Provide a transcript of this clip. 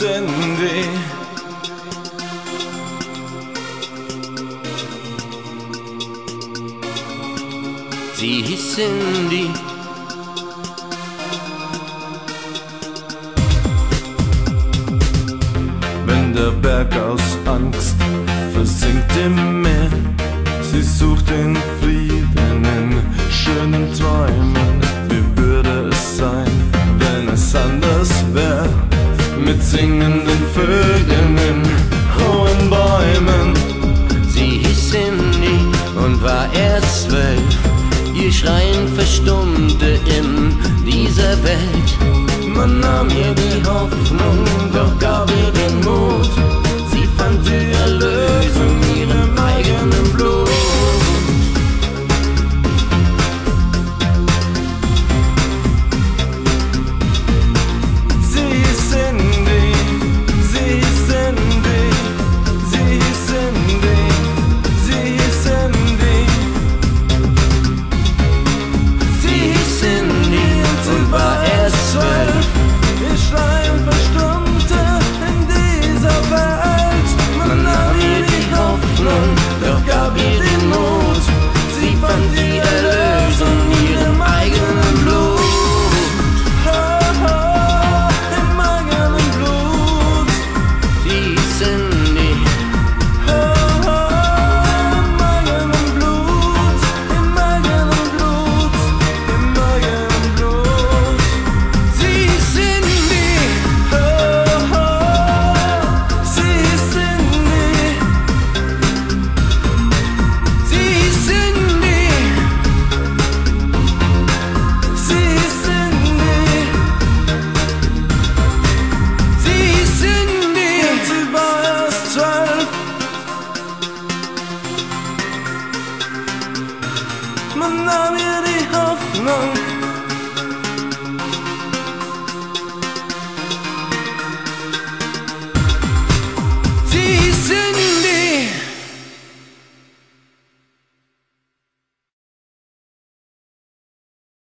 Cindy. Sie hieß Cindy. Wenn der Berg aus Angst versinkt im Meer, sie sucht den Frieden in schönen Träumen. Wie würde es sein, wenn es anders wäre? Mit singenden Vögeln in hohen Bäumen. Sie hieß Cindy und war erst 12. Ihr Schreien verstummte in dieser Welt. Man nahm ihr die Hoffnung,